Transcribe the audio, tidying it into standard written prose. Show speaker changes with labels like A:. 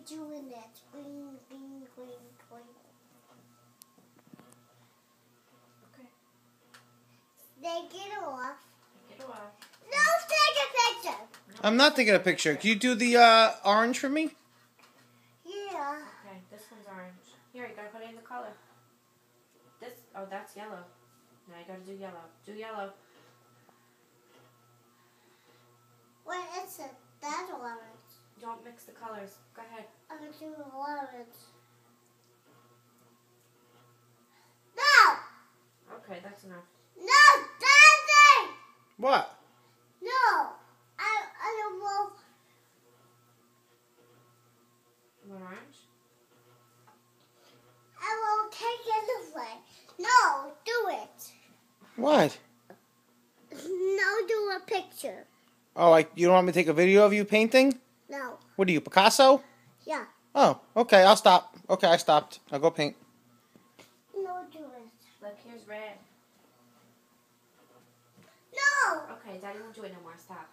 A: doing it. Green, green, green, green.
B: Okay.
A: Take it off.
B: Take it off.
A: No, take a picture.
C: I'm not taking a picture. Can you do the orange for me?
A: Yeah.
B: Okay, this one's orange. Here, you gotta put it in the color. This, oh, that's yellow. Now you gotta do yellow. Do yellow.
A: What is it? That's orange.
B: Don't mix the colors. Go ahead.
A: I'm gonna do orange. No!
B: Okay, that's enough.
A: No, Daddy!
C: What?
A: No! I don't want.
B: You want orange?
A: I will take it away. No, do it.
C: What?
A: No, do a picture.
C: Oh, you don't want me to take a video of you painting?
A: No.
C: What are you, Picasso?
A: Yeah.
C: Oh, okay, I'll stop. Okay, I stopped. I'll go paint.
A: No, do it.
B: Look, here's red.
A: No!
B: Okay, Daddy won't do it no more. Stop.